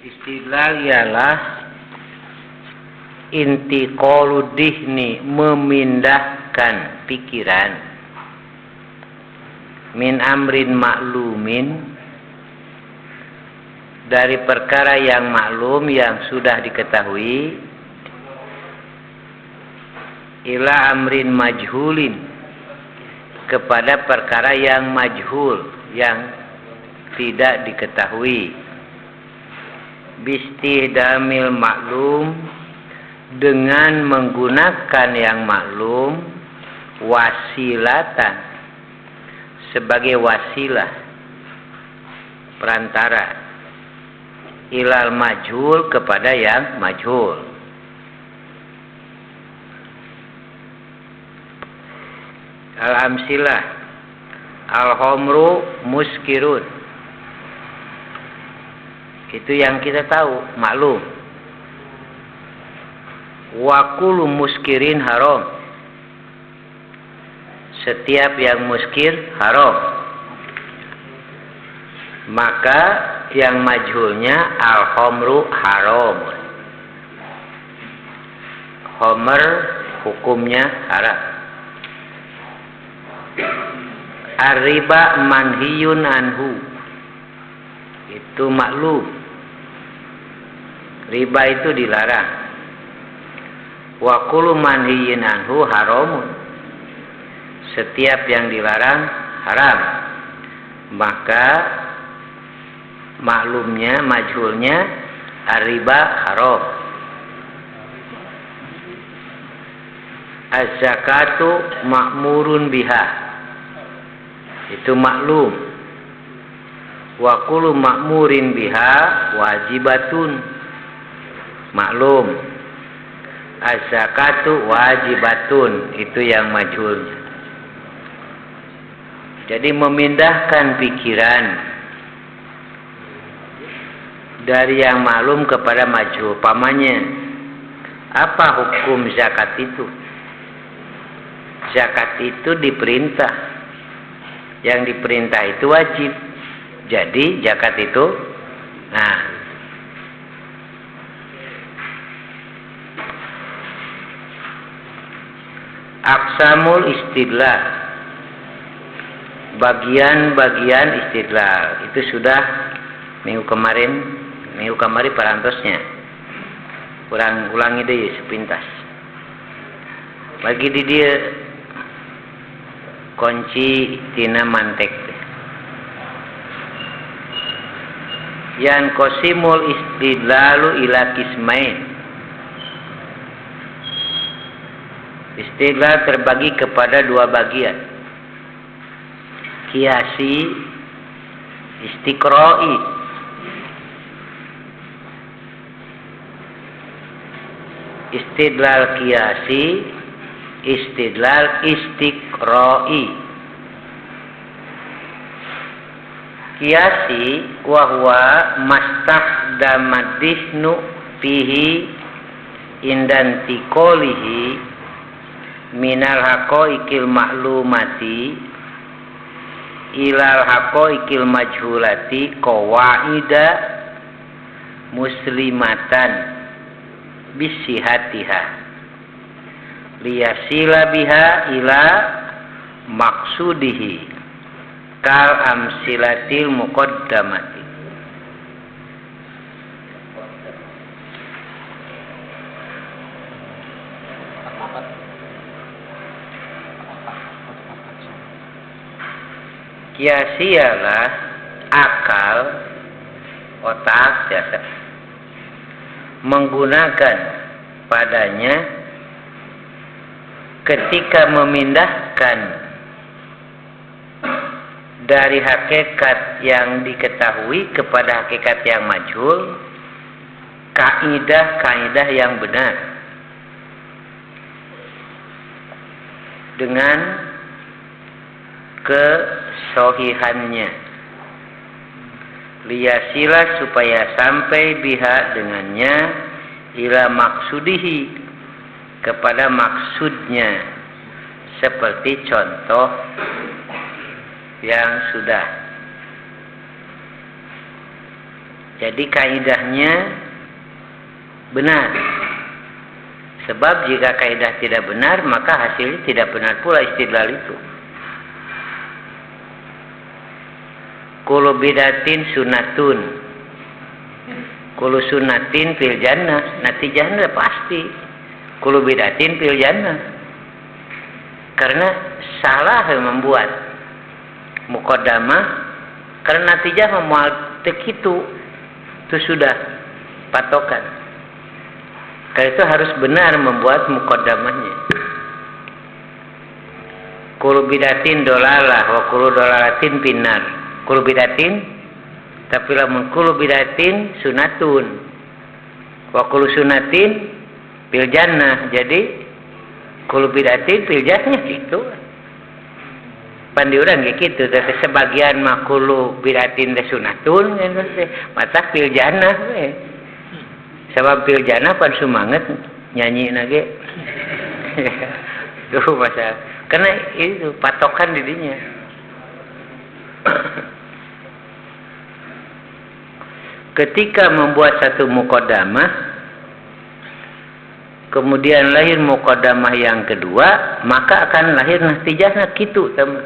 Istidlal ialah intiqalu dihni, memindahkan pikiran, min amrin maklumin, dari perkara yang maklum yang sudah diketahui, ila amrin majhulin, kepada perkara yang majhul, yang tidak diketahui. Bistihdamil maklum, dengan menggunakan yang maklum, wasilatan, sebagai wasilah, perantara, ilal majhul, kepada yang majhul. Al-amsilah, al-homru muskirun, itu yang kita tahu, maklum. Wa kullu muskirin haram, setiap yang muskir haram. Maka yang majhulnya al-homru haram. Homer hukumnya haram. Ar-riba manhiyun anhu, itu maklum. Riba itu dilarang. Wa kullu manhiyin anhu haramun, setiap yang dilarang haram. Maka maklumnya, majhulnya ar-riba haram. Az-zakatu ma'murun biha, itu maklum. Wa kullu ma'murin biha wajibatun, maklum. Az-zakatu wajibatun, itu yang majhulnya. Jadi memindahkan pikiran dari yang maklum kepada majhul. Pamannya, apa hukum zakat itu? Zakat itu diperintah, yang diperintah itu wajib. Jadi zakat itu, aqsamul istidlal, bagian-bagian istidlal, itu sudah minggu kemarin parantosnya. Ulangi deh sepintas. Bagi di dia kunci tina mantek. Yan qasimul istidlalu ila qismain. Istidlal terbagi kepada dua bagian. Qiyasi, istiqra'i. Istidlal qiyasi, istidlal istiqra'i. Qiyasi wa huwa mastahdamadihnu fihi indantiqolihi minal haqaiqil maklumati ilal haqaiqil majhulati qawaida muslimatan bisihatiha liyasila biha ila maksudihi kal amsilatil muqaddamati. Qiyasi ialah akal, otak, jasa, menggunakan padanya ketika memindahkan dari hakikat yang diketahui kepada hakikat yang majhul, kaidah-kaidah yang benar dengan kesohihannya, liyasila, supaya sampai biha dengannya, ila maksudihi, kepada maksudnya, seperti contoh yang sudah Jadi kaidahnya benar. Sebab jika kaidah tidak benar, maka hasilnya tidak benar pula istidlal itu. Kullu bidatin sunatun. Kullu sunatin fil jannah. Natijahnya pasti kullu bidatin fil jannah. Karena salah membuat muqaddamah, karena natijah memual tekitu. Itu sudah patokan. Karena itu harus benar membuat muqaddamahnya. Kullu bidatin dolalah wa kullu dolalatin finnar. Kullu bidatin, tapi lamun kullu bidatin sunatun wa kullu sunatin fil jannah. Jadi kullu bidatin fil jannah itu. Pandi urang ge kitu, tapi sebagian mah kullu bidatin teh sunatun mata fil jannah we. Sebab fil jannah pan sumanget nyanyi nage. Duh masa. Karena itu patokan didinya. Ketika membuat satu muqaddamah, kemudian lahir muqaddamah yang kedua, maka akan lahir natijahnya kitu teman.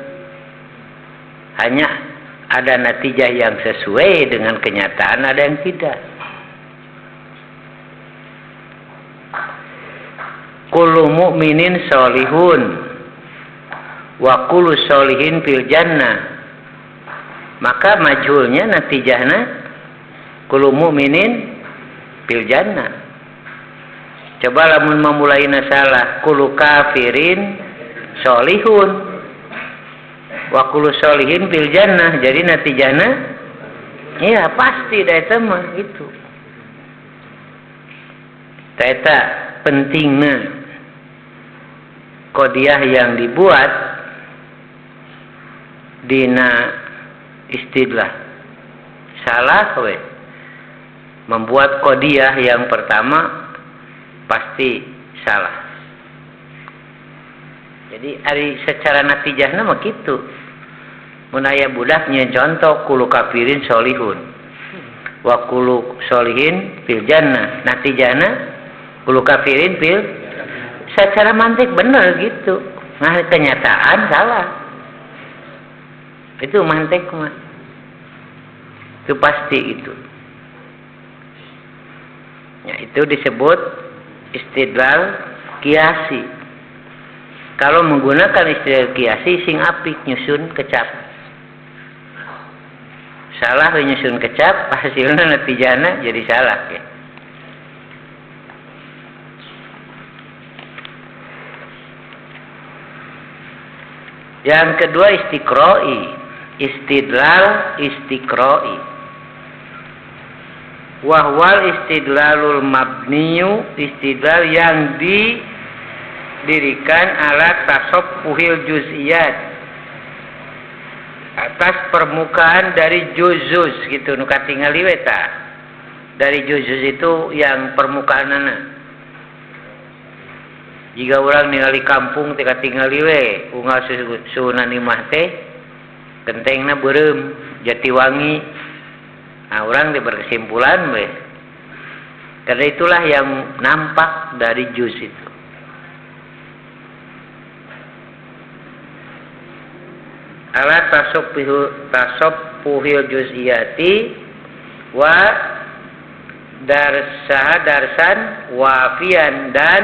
Hanya ada natijah yang sesuai dengan kenyataan, ada yang tidak. Kullu mu'minin sholihun wa kullu sholihin fil jannah. Maka majhulnya natijahnya kullu mu'minin fil jannah. Coba lamun memulainya salah, kullu kafirin sholihun wa kullu sholihin fil jannah. Jadi natijahnya ya pasti da mah gitu. Eta pentingnya qadiyah yang dibuat dina istidlah. Salah we membuat qadiyah yang pertama pasti salah. Jadi ari secara natijahna mah kitu. Mun aya budaknya contoh kullu kafirin sholihun wa kullu sholihin fil jannah. Natijahna kullu kafirin fil, secara mantik benar gitu. Nah kenyataan salah. Itu mantik mah. Itu pasti itu. Ya, itu disebut istidlal kiasi. Kalau menggunakan istidlal kiasi sing apik nyusun kecap. Salah nyusun kecap, hasilnya natijana jadi salah ya. Yang kedua istiqra'i, istidlal istiqra'i. Wahwal istidlalul mabniyu, istidlal yang didirikan ala tasabbuhil juz'iyat, atas permukaan dari juz-juz gitu nu katingali we ta. Dari juz-juz itu yang permukaanana. Jika orang ningali kampung teh katingali we unggal suhunan imah teh gentengna beureum Jatiwangi. Nah, orang dia berkesimpulan we. Karena itulah yang nampak dari juz itu. Ala tasabbuhil juz'iyati wa darsan wafian, dan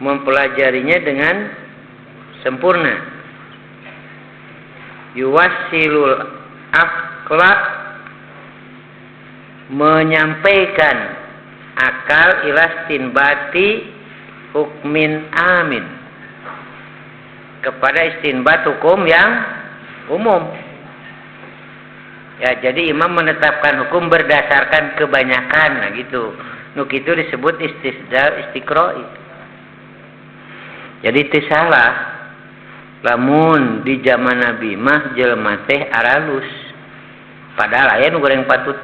mempelajarinya dengan sempurna. Yuwassilul aqla, menyampaikan akal ilastinbati hukmin amin, kepada istinbat hukum yang umum. Ya, jadi imam menetapkan hukum berdasarkan kebanyakan, nah gitu. Nuk itu disebut istidlal istiqra'i. Jadi itu salah. Lamun di zaman Nabi mah jelema teh aralus. Padahal aya nu goreng patut.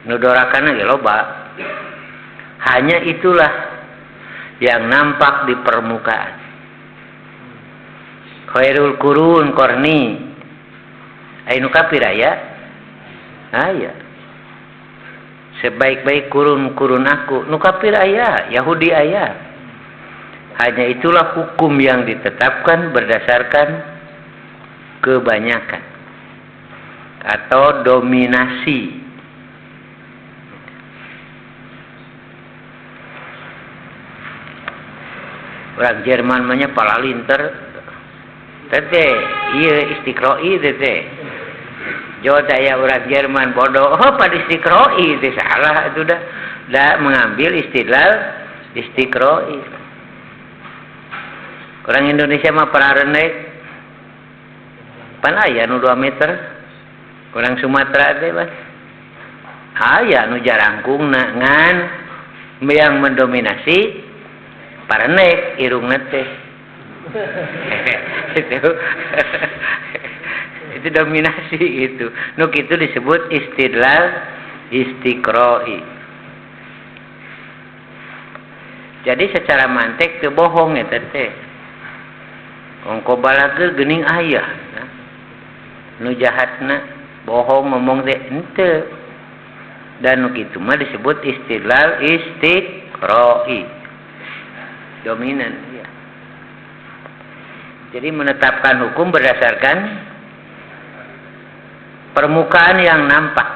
Nu dorakanna ge loba. Hanya itulah yang nampak di permukaan. Khairul qurun qarni. Anu kafir aya. aya. Sebaik-baik kurun aku, nu kafir aya, Yahudi aya. Hanya itulah hukum yang ditetapkan berdasarkan kebanyakan atau dominasi. Orang Jerman mah palalinter. Tete, iya istiqroi tete. Jawa daya orang Jerman bodoh, pada istiqroi itu salah itu dah mengambil istilah istiqroi. Orang Indonesia mah pararenek pan aya nu 2 meter. Orang Sumatera teh Mas. Aya nu jarangkungna ngan yang mendominasi pararenek irungna teh. Itu dominasi itu. Nu kitu disebut istidlal istiqroi. Jadi secara mantek teu bohong eta teh. Ongko balageul geuning aya. Nu jahatna bohong ngomong teh henteu. Dan nu kitu mah disebut istidlal istiqroi. Dominan ya. Jadi menetapkan hukum berdasarkan permukaan yang nampak.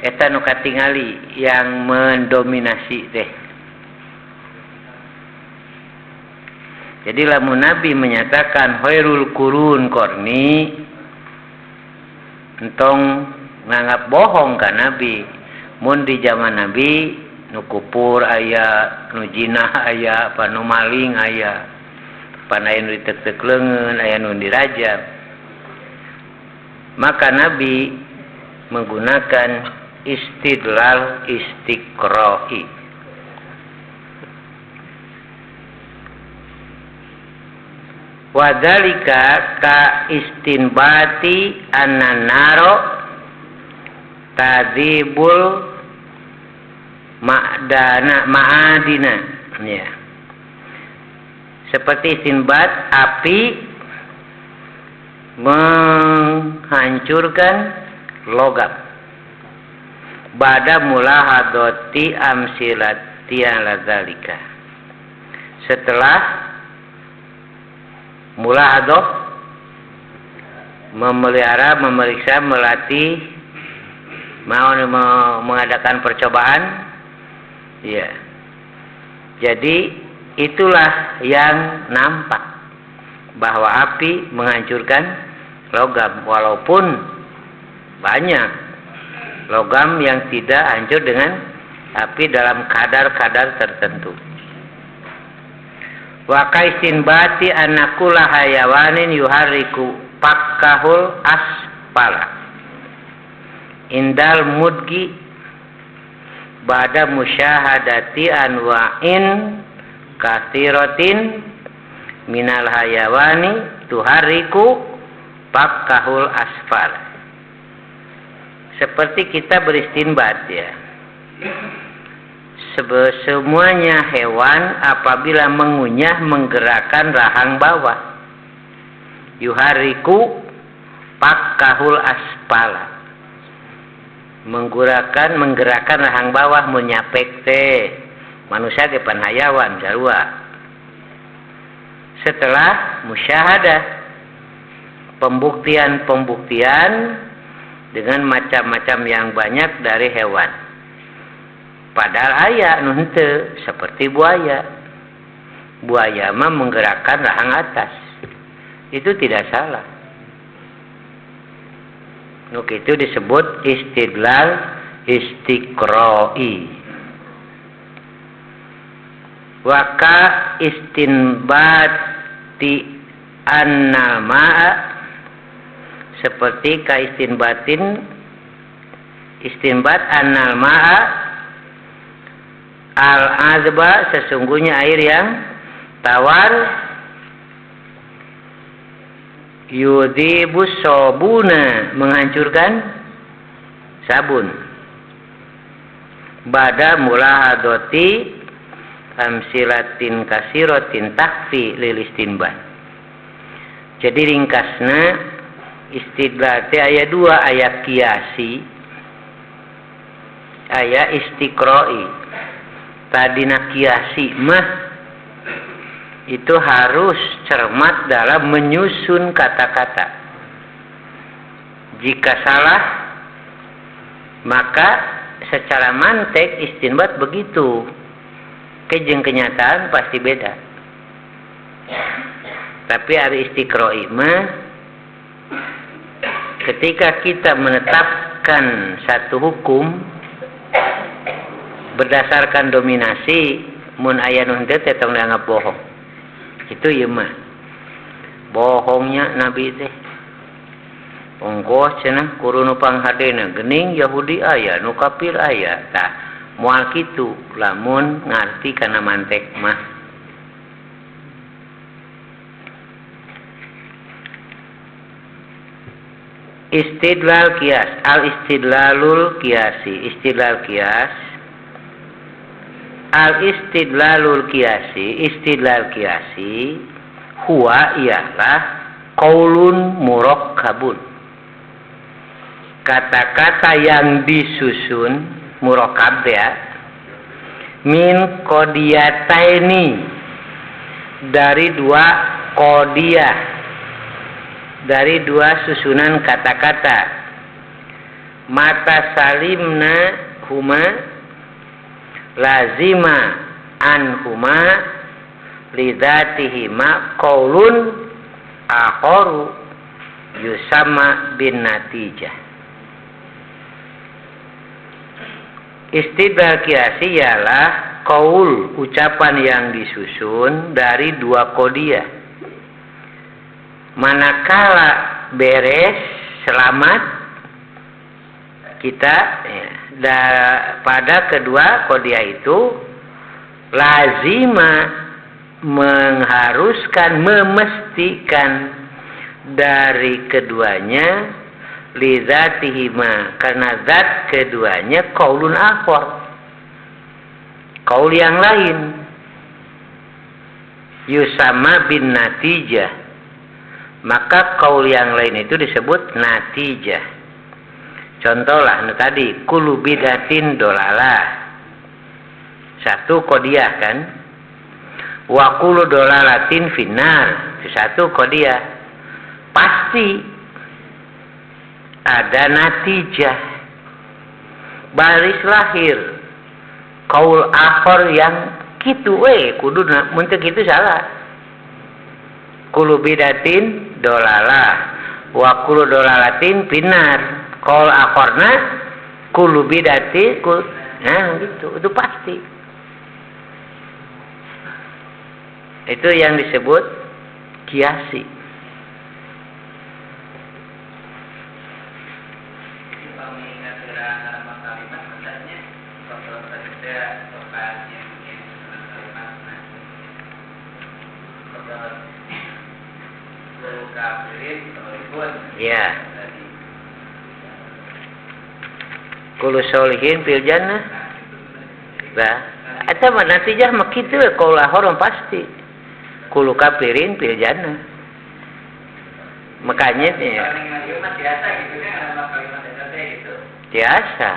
Eta nu katingali yang mendominasi teh. Jadi lamun Nabi menyatakan khairul qurun qarni, entong nganggap bohong ka Nabi. Mun di zaman Nabi nu kupur aya, nu jinah aya, apa nu maling aya, pan aya nu ditek-tek leungeun, aya nu dirajam. Maka Nabi menggunakan istidlal istiqroi. Wadhalika ka istinbati an-naro tadibul ma'adina ya. Seperti istinbat api menghancurkan logam. Bada mulahadoti amsilati ala dzalika. Setelah mulahadoh memelihara, memeriksa, melatih, mau mengadakan percobaan, ya. Jadi itulah yang nampak bahwa api menghancurkan logam, walaupun banyak logam yang tidak hancur dengan api dalam kadar-kadar tertentu. Wa kaisin bati anakula hayawanin yuhariku pakkahul asfala indal mudgi ba'da musyahadati anwa'in katsiratin minal hayawani tuhariku pakkahul asfal. Seperti kita beristinbat ya. Semuanya hewan apabila mengunyah menggerakkan rahang bawah, yuhariku pakkahul asfala, menggerakkan rahang bawah, menyapek teh manusia ke panhayawan sarua. Setelah musyahadah, pembuktian dengan macam-macam yang banyak dari hewan. Padahal aya nu henteu seperti buaya. Buaya mah menggerakkan rahang atas. Itu tidak salah. Nu kitu disebut istidlal istiqroi. Wa ka istinbati annama seperti ka istinbat annal ma'a al-azba, sesungguhnya air yang tawar, yudhibus sabuna, menghancurkan sabun. Bada mulahadoti amsilatin kasirotin takfi lilistinban. Jadi ringkasna Istidlal teh aya dua, aya kiasi, aya istiqroi. Tadina kiasi mah itu harus cermat dalam menyusun kata-kata. Jika salah, maka secara mantek istinbat begitu. Kejeng kenyataan pasti beda. Tapi ari istiqroi mah ketika kita menetapkan satu hukum berdasarkan dominasi, mun aya nu henteu teh tong dianggap bohong. Itu ieu mah. Bohongnya Nabi teh. Ongkoh cenah kudu nu panghadena geuning Yahudi aya, nu kafir aya. Tah, moal kitu lamun ngarti kana mantek mah. Istidlal kias, al-istidlalul kiasi, istidlal kias. Al-istidlalul kiasi, istidlal kiasi huwa ialah qaulun murakkabun. Kata-kata yang disusun murakkab ya, min qodiyataini, dari dua qodiyah, dari dua susunan kata-kata. Mata salimna huma lazima anhuma lidzatihima qaulun akharu yusamma bin natijah. Istidlal kiasi ialah qaul, ucapan yang disusun dari dua qodiyah. Manakala beres selamat kita pada kedua qodiyah itu lazima mengharuskan, memestikan dari keduanya lidzatihima, karena zat keduanya qaulun akhar, qaul yang lain, yusama bin natijah, maka qaul yang lain itu disebut natijah. Contohlah tadi kullu bidatin dolalah, satu qodiyah kan, wa kullu dolalatin finnar, satu qodiyah, pasti ada natijah, baris lahir qaul akhar yang kitu kudu mun teu kitu salah. Kullu bidatin dolalah wa kullu dolalatin finnar, qaul akharna kullu bidati nah gitu, itu pasti. Itu yang disebut kiasi. Ya. Kullu solihin fil jannah. Bah, eta mah natijah mah kitu qaul akhar pasti. Kullu kafirin fil jannah. Makanya ya. Biasa gitu kan kalimat eta teh gitu. Biasa.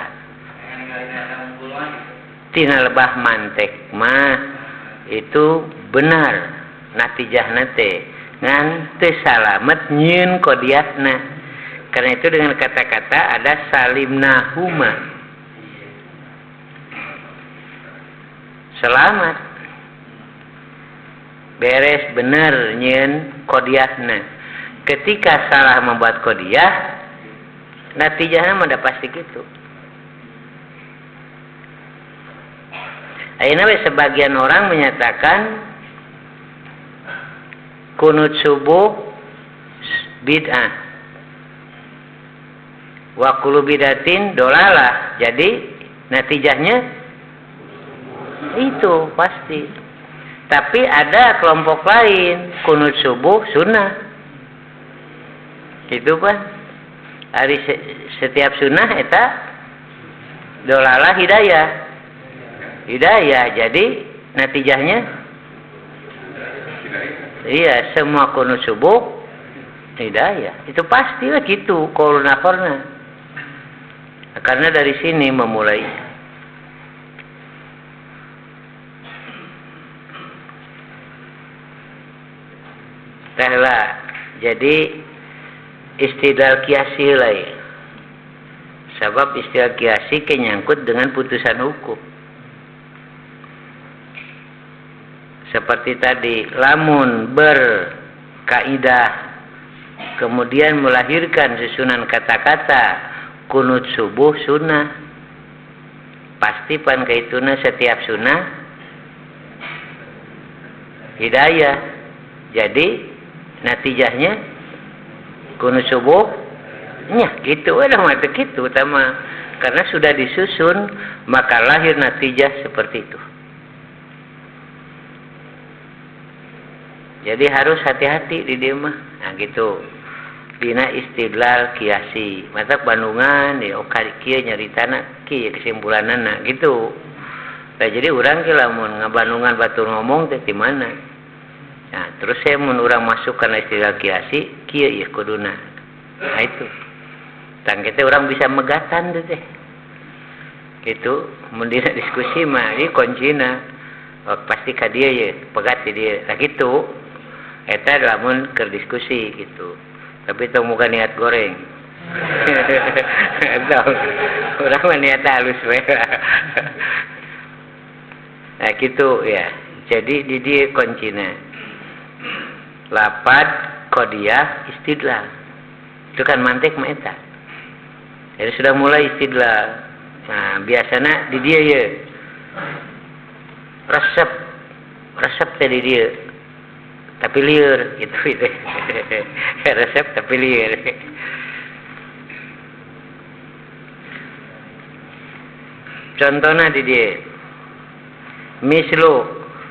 Tina lebah mantek mah itu benar natijahna teh ngan teu salamet nyieun qodiyatna. Karena itu dengan kata-kata ada salimnahuma, selamat, beres bener nyieun qodiyatna. Ketika salah membuat qodiyah, natijahna mah pasti gitu. Ayeuna sebagian orang menyatakan kunut subuh bid'ah, wa kullu bidatin dolalah. Jadi natijahnya itu pasti. Tapi ada kelompok lain kunut subuh sunnah. Itu kan hari setiap sunnah eta dolalah hidayah. Hidayah. Jadi natijahnya iya, semua kunut subuh hidayah. Itu pastilah gitu qaulun-qaulna. Karena dari sini memulai. Tahlah jadi istidlal qiyasi lain. Sebab istidlal qiyasi kenyangkut dengan putusan hukum. Seperti tadi, lamun berkaidah kemudian melahirkan susunan kata-kata kunut subuh sunnah, pasti pan kaituna setiap sunnah hidayah. Jadi natijahnya kunut subuh nya gitu ada mata gitu utama karena sudah disusun maka lahir natijah seperti itu. Jadi harus hati-hati di dia mah. Nah gitu. Dina istidlal qiyasi. Mata Bandungan di okari kieu nyaritana kieu kesimpulanana gitu. Nah, jadi urang ge lamun ngabandungan batur ngomong teh di mana? Nah, terus saya mun urang masuk kana istidlal qiyasi, kieu ieu kuduna. Nah itu. Tang kita urang bisa megatan teh. Gitu, mun dina diskusi mah ieu kuncina. Oh, pasti ka dieu ye, pegat di dieu. Nah gitu. Eta lamun keur diskusi gitu. Tapi itu bukan niat goreng. Orang mah niat halus we. Nah gitu ya. Jadi di dia kuncina. Lapad qadiyah istidlal. Itu kan mantik mah eta. Jadi sudah mulai istidlal. Nah, biasana di dia ya. Resep teh di dia. Tapi liur gitu. Resep tapi liur. Contohnya di dia. Mislu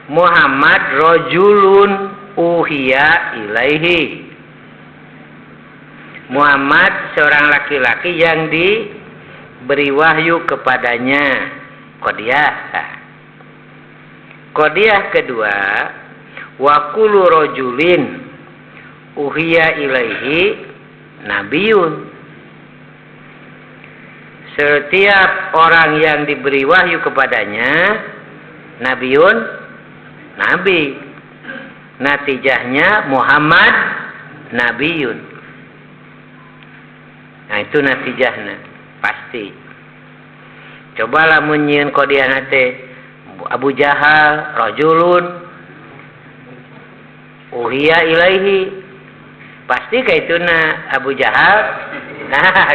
Muhammad rajulun uhiya ilaihi. Muhammad seorang laki-laki yang diberi wahyu kepadanya. Qadiyah. Qadiyah kedua, wa kullu rajulin uhiya ilaihi nabiyun. Setiap orang yang diberi wahyu kepadanya nabiyun, nabi. Natijahnya Muhammad nabiyun. Nah itu natijahnya pasti. Cobalah munyin qadiyah nate Abu Jahal rajulun uhiya ilaihi, pasti kaituna Abu Jahal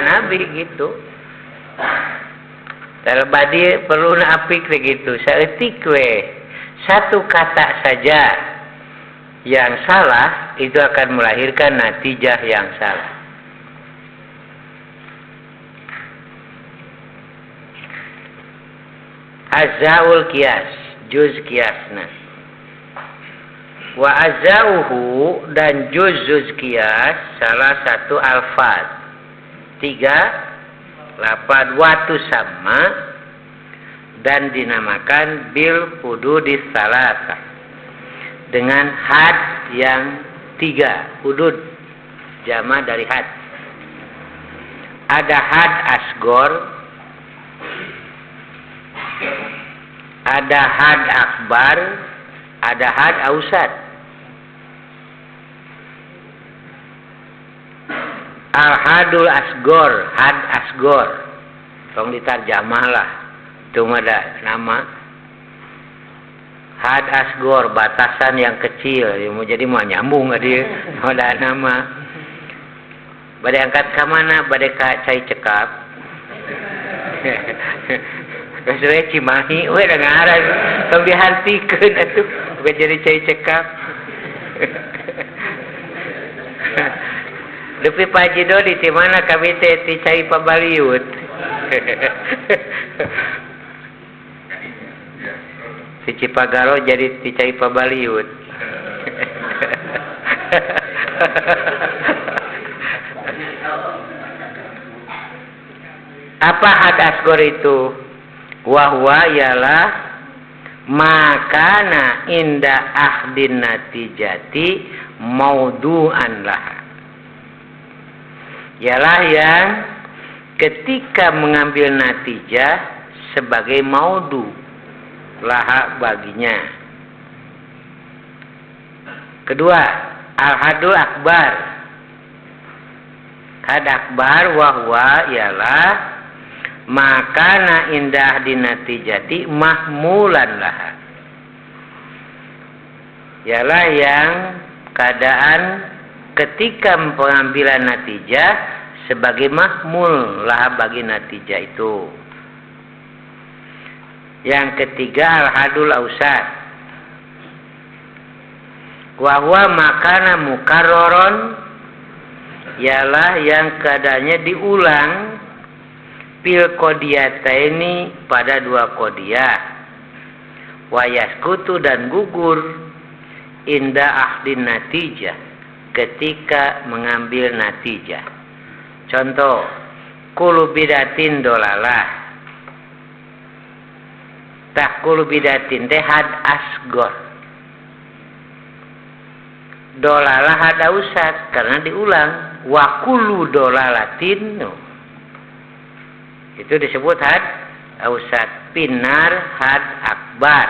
nabi gitu. Terbadi perlu apik begitu. Saeutik we satu kata saja yang salah itu akan melahirkan natijah yang salah. Azaul qiyas, juz qiyasna. Wa azauhu dan juz qiyas salah satu alfaz. 3 lafaz watu sama dan dinamakan bil hududis salasa. Dengan had yang 3, hudud jama dari had. Ada had asgor, ada had akbar, ada had ausad. Al-hadul asgor, had asgor. Tong ditarjamah lah. Itu ada nama. Had asgor, batasan yang kecil. Mau jadi mau nyambung nggak dia? Ada nama. Badai angkat ke mana? Badai ke cai cekap. Kesuai Cimahi, weh dengan arah tong dihartikeun atuh bukan jadi cai cekap. Depi Pak Jido di mana kami teh ti cai pabaliut. Si Cipagaro jadi ti cai pabaliut. Apa hadasgor itu? Wahwa ialah makana inda ahdin natijati maudu'an laha. ialah yang ketika mengambil natijah sebagai maudu laha baginya. Kedua, al-hadul akbar. Had akbar wahwa ialah makana indah dinatijati mahmulan laha. Ialah yang keadaan ketika pengambilan natijah sebagai mahmul laha bagi natijah itu. Yang ketiga al-hadul ausad. Wahwa makana mukarroron ialah yang keadaannya diulang pil kodiyataini pada dua kodiyah. Wayaskutu dan gugur inda ahdin natijah ketika mengambil natijah. Contoh, kulu bidatin dolalah. Tak kulu bidatin teh had asgor. Dolalah had ausad karena diulang. Wa kulu dolalatin no. Itu disebut had ausad. Pinar had akbar.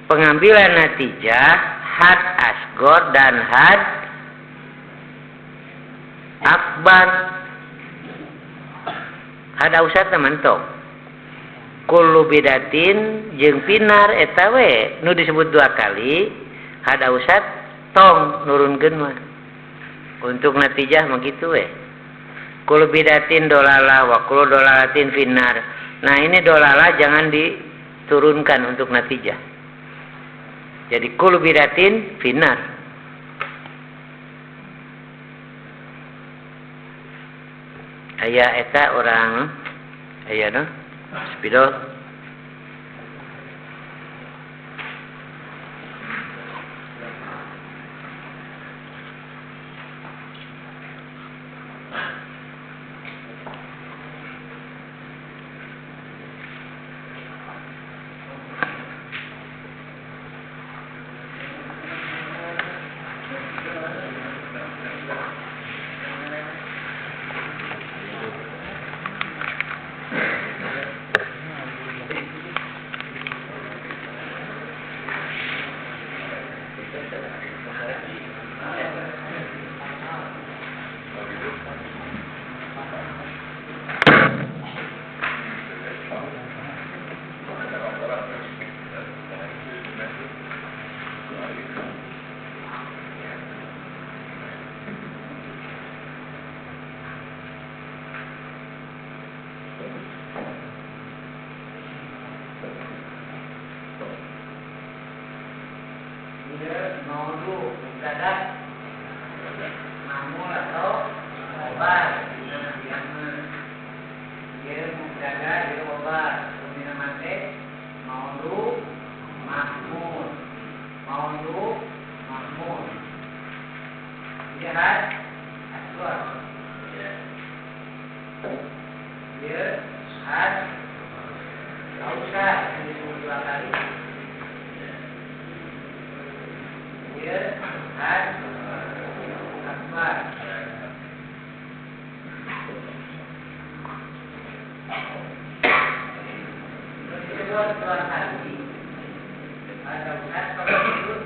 Pengambilan natijah had asgor dan had akbar. Had ausad teman-teman. Kullu bidatin jeung pinar eta we nu disebut dua kali had ausad tong nurunkeun mah. Untuk natijah mah kitu we. Kullu bidatin dolalah wa kullu dolalatin pinar. Nah, ini dolalah jangan diturunkan untuk natijah. Jadi kullu bidatin pinar. Aya eta orang aya no spidol. Maudu mubtada mahmul atau khobar dia mubtada dia khobar kemudian mate maudu mahmul dia had aswar dia had ausad yang disebut dua kali. Dia had akbar. Disebut dua kali. Ada usad kalau disebut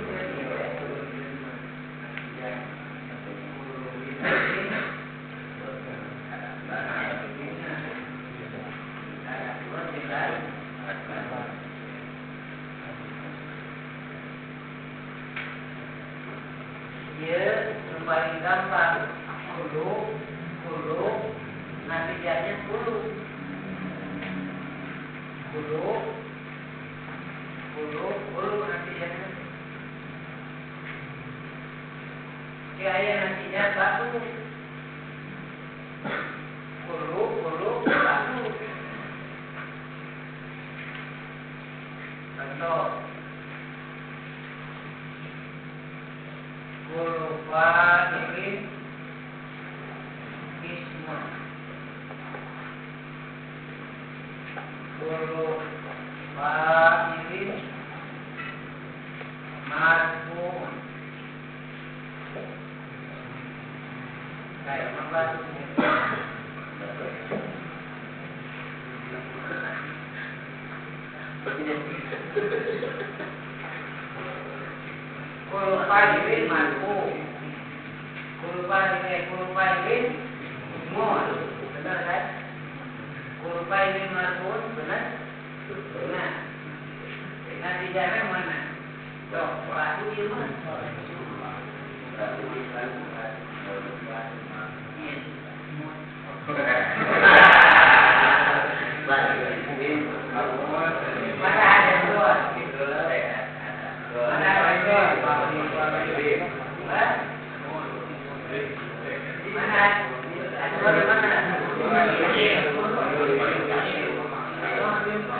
dia paling gampang kulu natijahnya kulu natijahnya kaya natijah satu kulu satu. Contoh kulu fa'ilin ismun kulu fa'ilin marfu'un Kulpailin marfu. Kulpailin mul. Benar kan? Kulpailin marfu benar? Benar. Natijahnya mana? Dok, pelaku di mana? Mana ada dua? Mana ada dua? Mana? Ada dua di mana?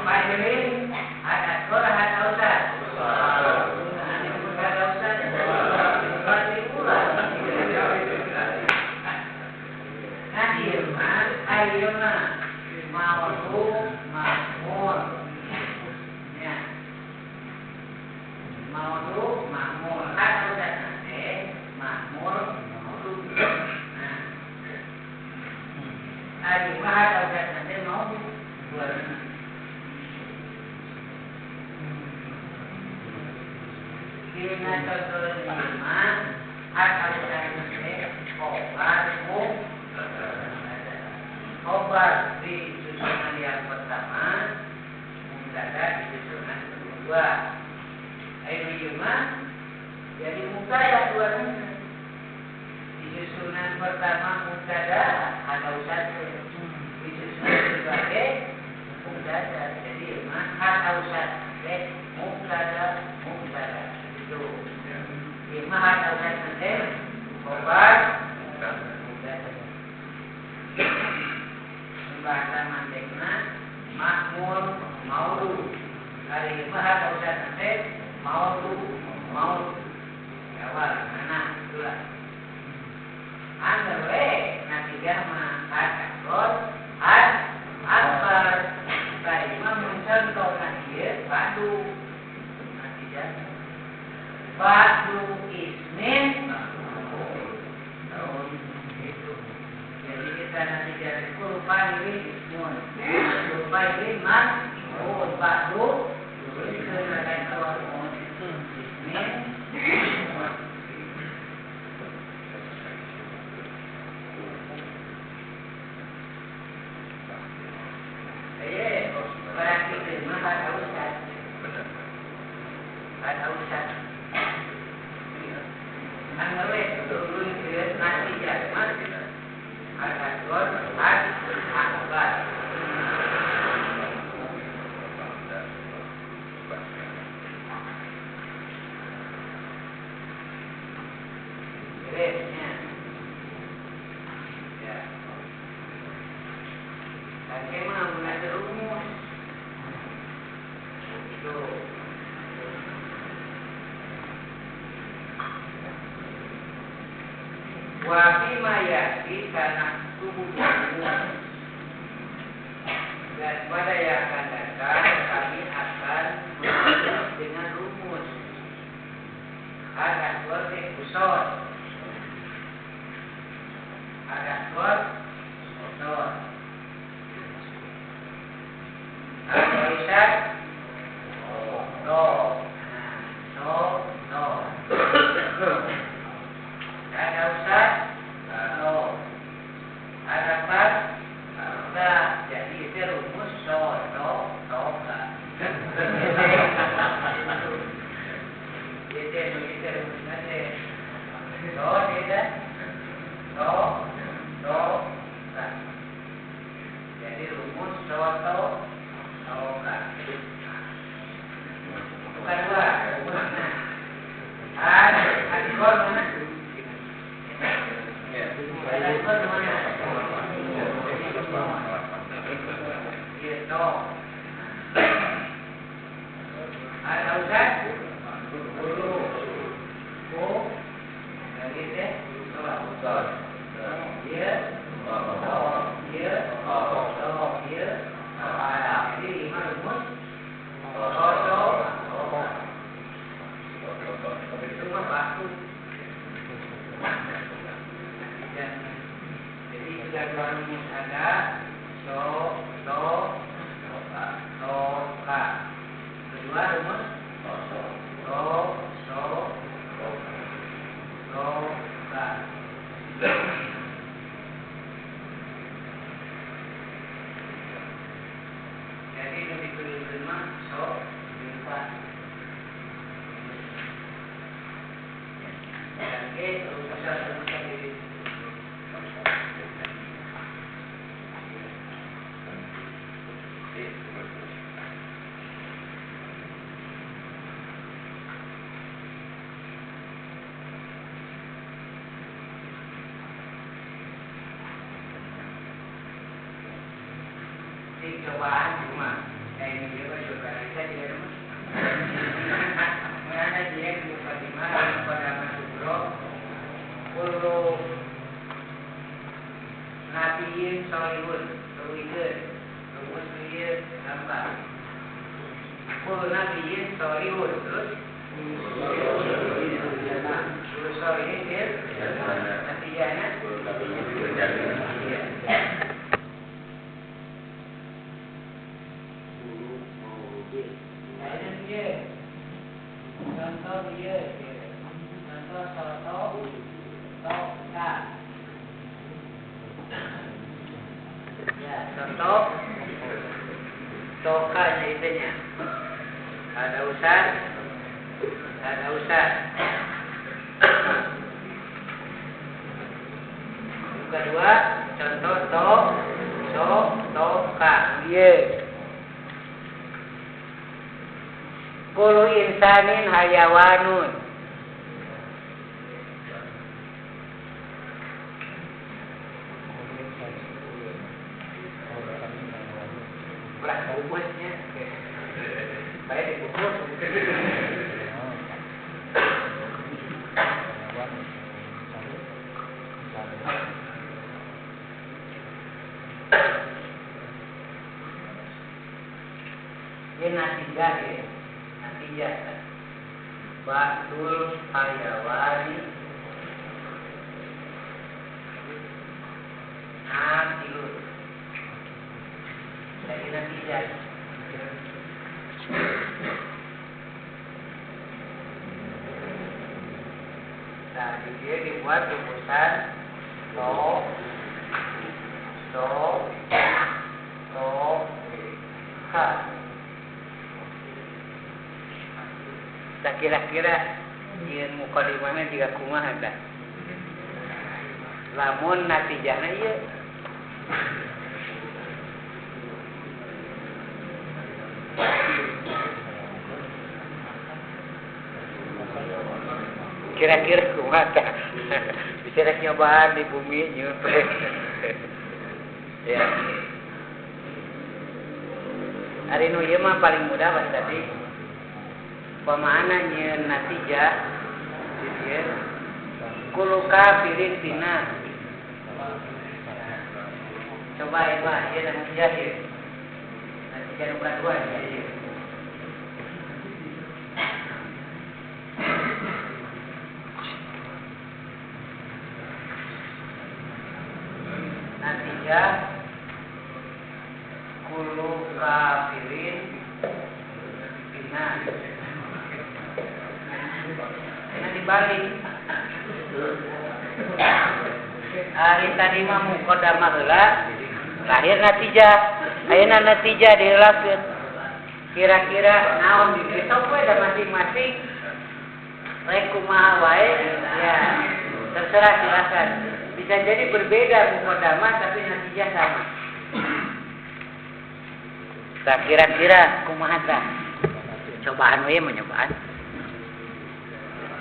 Pailin ada dua ada usah. Ayyuna ma'ruf ma'mur. Ya. Ma'ruf ma'mur. Atau nanti ma'mur ma'ruf. Nah. Ayyuna atau nanti mau buat. Kina contoh lima atau nanti khobar di susunan yang pertama, mubtada di susunan kedua. Ayyuma jadi mubtada dua-duanya. Di susunan pertama mubtada ada satu. Di susunan kedua mubtada. Jadi ada satu mubtada. Itu. Lima ada satu khobar mubtada. Bahasa mantekna makmur maulu dari bahasa usaha nanti maulu awal mana itulah andre nanti dia mengatakan god akbar dari mencontoh nanti badu nanti dia badu ismin nanti dari kulpailin ismun, kulpailin man, badu, itu dari awal ismin. Berarti terima ada ustaz. Ada ustaz. Anggawe turun ke nanti jaman. Ada gol, akbar. Beresnya, ya. Bagaimana mulai rumus? Itu. Wafima yati karena tubuh dan pada yang akan datang kami akan menulis dengan rumus agak seperti kusor Aisyah ada ustaz ada pas jadi itu rumus jadi rumus bukan dua rumusnya adikor mana adikor mana gitu ada ustaz dulu lagi deh dia jadi lima rumus itu mah baku rumus ada so, to, ka. Kedua rumus to, ka. Jadi itu dipilih mah so, ka. Oke, rumus ini. Cobaan cuma kayak ini juga coba kita dia mas mana dia buka di mana pada masuk bro perlu nabiin solihun rumus dia gampang perlu nabiin solihun terus solihin dia natijahnya contoh dia contoh toka ya contoh toka jadinya ada usah kedua contoh toka iya kullu insanin hayawanun. Berat rumusnya. Baik dibungkus. Ini natijah ya. Ba'dul hayawani akilun. Jadi natijah. Nah, dia dibuat rumusan ka. Kira-kira ieun mukadimahna jiga kumaha dah. Lamun natijahna ieu kira-kira kumaha tah. Bisa rek nyobaan di bumi nyeup. Ya. Ari nu ieu mah paling mudah pas tadi. Pemaananya natijah ya kullu kafirin bina coba ya Pak ya natijah ya natijah nomor 2 ya natijah kullu kafirin bina dibalik. Hari tadi mah muqaddamah heula, lahir natijah. Ayeuna natijah diheulakeun. Kira-kira naon dihitung we da masing-masing. Rek kumaha wae ya. Terserah silakan. Bisa jadi berbeda muqaddamah tapi natijah sama. Tak kira-kira kumaha tah? Cobaan we menyobaan.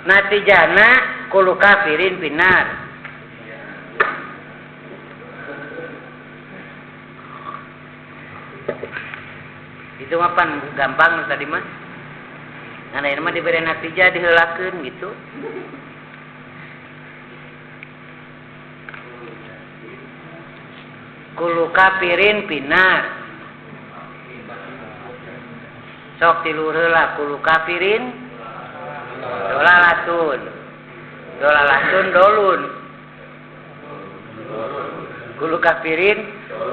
Natijana kullu kafirin binar. Itu mah pan gampang tadi mah. Nah, ini mah diberi natijah diheulakeun gitu. Kullu kafirin binar. Sok tiluhur heula kullu kafirin dolalatun dolun Kulu kafirin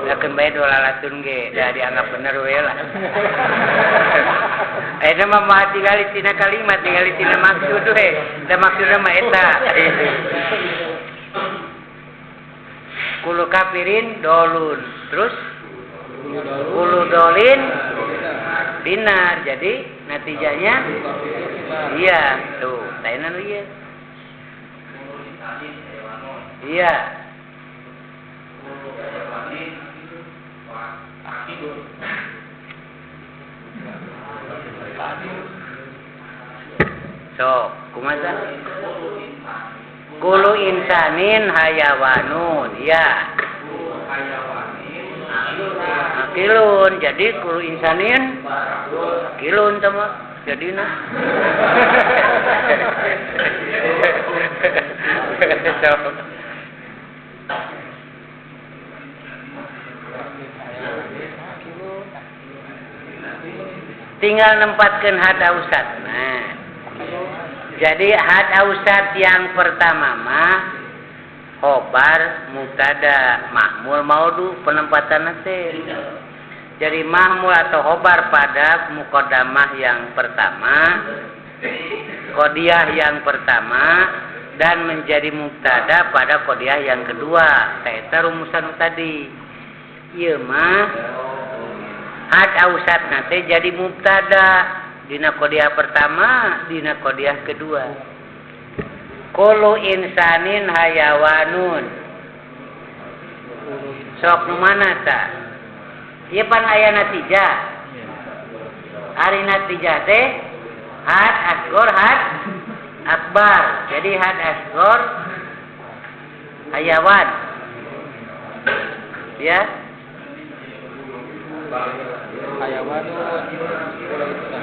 lakeun bae dolalatun ge da dianggap bener we lah. Eta mah mah tinggali tina kalimat tinggali tina maksud we. Da maksudna mah eta. Kulu kafirin dolun. Terus kulu dolin dinar. Jadi natijahnya iya tuh, tainan ieu. Iya. So, kumaha? Kulu insanin hayawanun, ya. Akilun, jadi kulu insanin akilun sama jadina. Tinggal nempatkan had ausat. Nah, jadi had ausat yang pertama mah khobar mubtada mahmul maudu penempatan teh. Jadi mahmul atau khobar pada muqaddamah yang pertama, qodiyah yang pertama, dan menjadi mubtada pada qodiyah yang kedua. Eta rumusan tadi. Ieu mah had ausat nanti jadi mubtada dina qodiyah pertama, dina qodiyah kedua. Kullu insanin hayawanun. Sok nu mana ta? Ieu pan aya natijah. Ari natijah teh had asgor had akbar. Jadi had asgor hayawan. Ya. Hayawanun akilun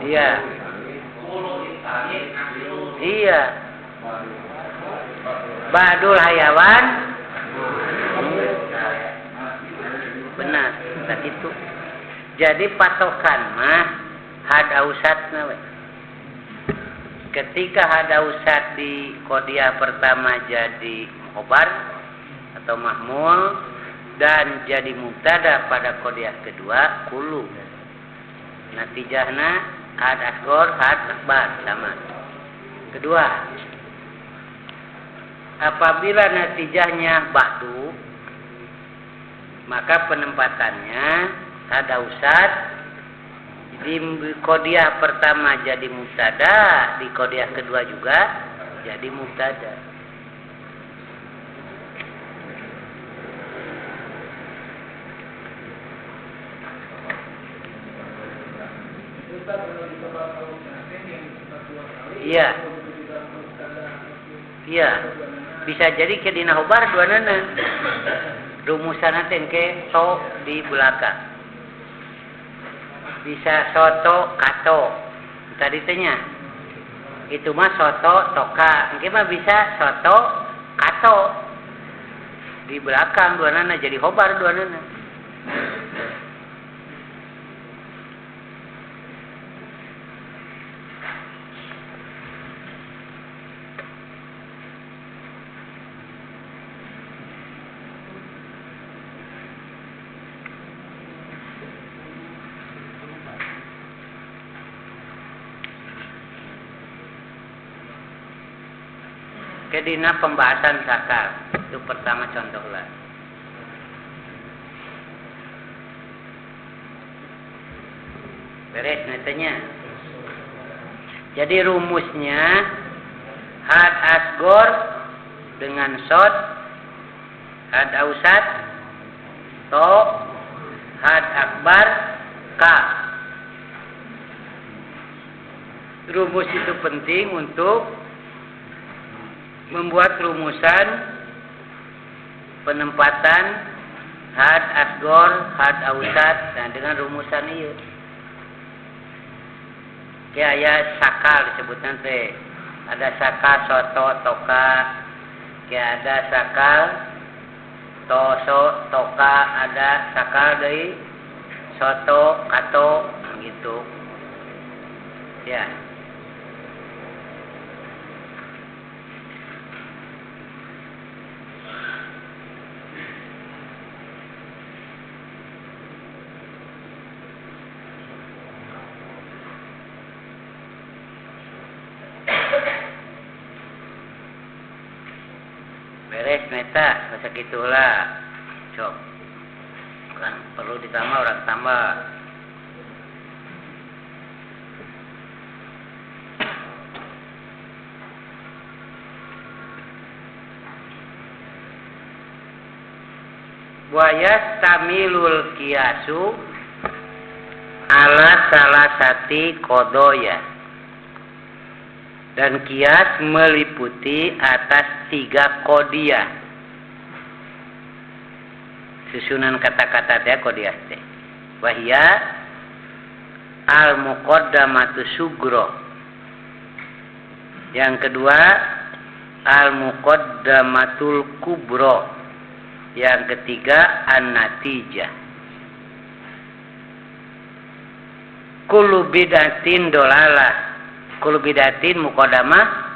iya. Iya. Ba'dul hayawan. Benar, tak itu. Jadi patokan mah had ausatna we. Ketika had ausat di qodiyah pertama jadi khobar atau mahmul dan jadi mubtada pada qodiyah kedua kulu. Natijahna had asgor had akbar sama. Kedua, apabila natijahnya ba'du maka penempatannya had ausat di qodiyah pertama jadi mubtada, di qodiyah kedua juga jadi mubtada. Iya. Iya. Bisa jadi ke dina khobar dua nana. Rumusan teh ke to di belakang. Bisa soto kato tadi tanya itu mah soto toka engke mah bisa soto kato di belakang dua nana jadi khobar dua nana. Kedina pembahasan sakal itu pertama contohlah. Beres netanya. Jadi rumusnya had asgor dengan sod, had ausat, to, had akbar, ka. Rumus itu penting untuk membuat rumusan penempatan had asgor, had ausat, dan dengan rumusan itu. Kayak sakal disebutkan teh. Ada sakal soto toka, kayak ada sakal toso, toka, ada, sakal deui, soto, kato, gitu. Ya. Beres meta, masa gitulah. Cok. Kan perlu ditambah orang tambah. Wayas tamilul kiasu ala salah sati kodoya. Dan kias meliputi atas 3 kodiah. Susunan kata-kata teh kodiah teh. Wahia al muqaddamatu sugro. Yang kedua al muqaddamatul kubro. Yang ketiga an-natijah. Kullu bidatin dolalah. Kullu bidatin muqaddamah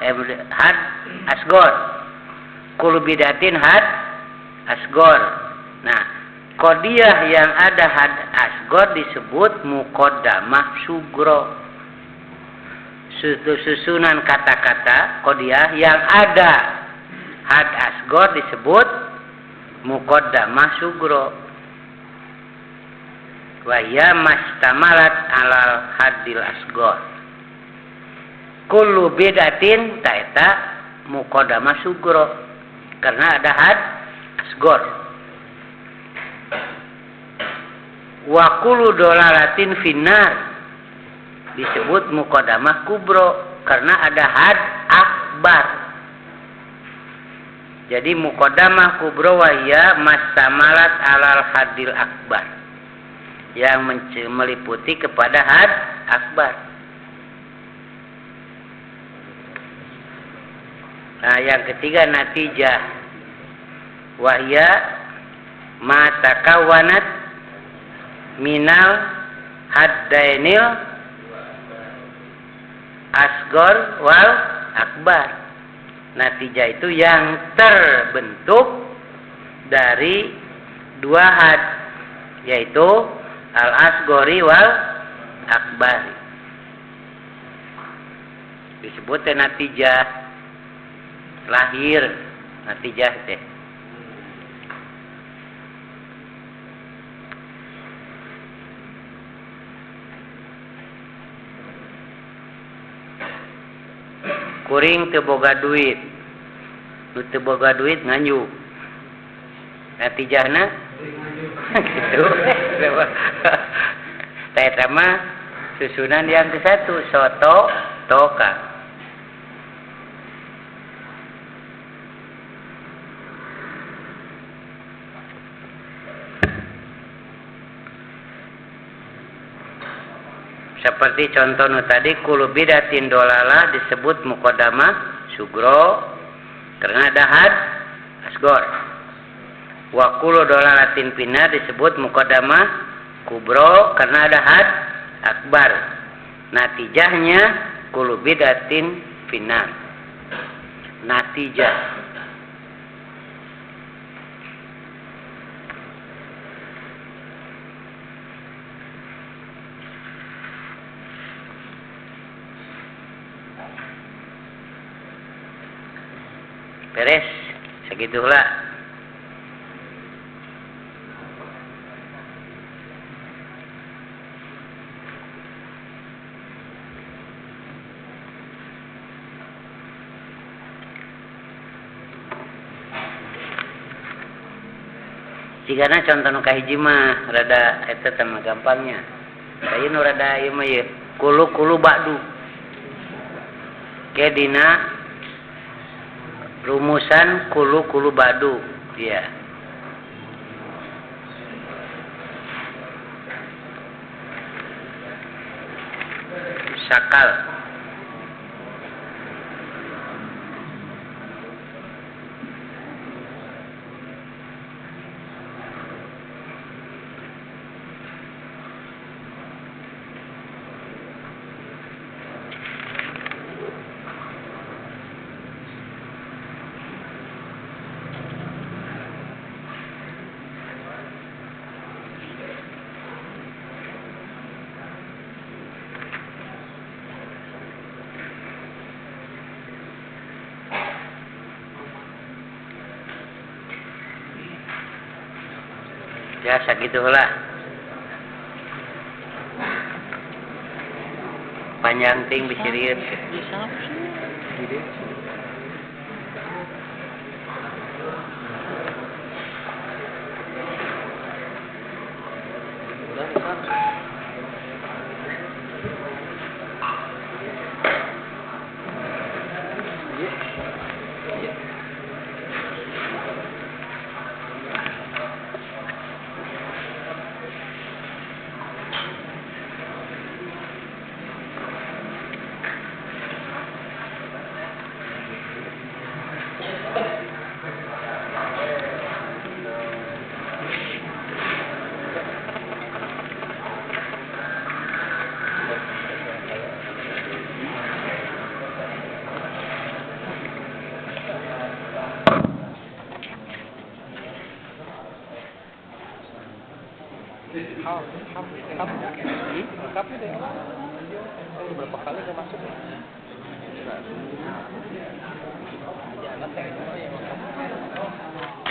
had asgor. Kullu bidatin had asgor. Nah, qodiyah yang ada had asgor disebut muqaddamah sugro. Susunan kata-kata qodiyah yang ada had asgor disebut muqaddamah sugro. Wa ya mastamalat alal hadil asgor. Kullu bidatin taeta muqaddamah sugro karena ada had asgor. Wa kullu dolalatin finnar disebut muqaddamah kubro karena ada had akbar. Jadi muqaddamah kubro wahya mastamalat alal hadil akbar yang meliputi kepada had akbar. Nah, yang ketiga natijah wahya ma takawanat minal haddainil asgor wal akbar. Natijah itu yang terbentuk dari 2 had, yaitu al asgori wal akbari. Disebut natijah lahir, natijah teh. Kuring teu boga duit. Nu teu boga duit nganjuk. Natijahna gitu. Teh mah susunan yang ke-1 soto toka. Seperti contoh tadi kullu bidatin dolalah disebut muqaddamah sugro karena ada had asgor. Wa kullu dolalatin finnar disebut muqaddamah kubro karena ada had akbar. Natijahnya kullu bidatin finnar. Natijah. Beres, segitulah. Jigana contoh nu kahiji mah rada eta teh mah gampangnya. Kayu nu rada ieu mah ye kulu ba'du. Ke dina rumusan kulu ba'du ya. Sakal Ya sagitulah. Panjang ting bisirieu. Bisa sih. Udah bisa. Iya. Iya. Lengkap itu ya. Udah berapa kali gak masuk ya? Nah, ya, nanti itu ya.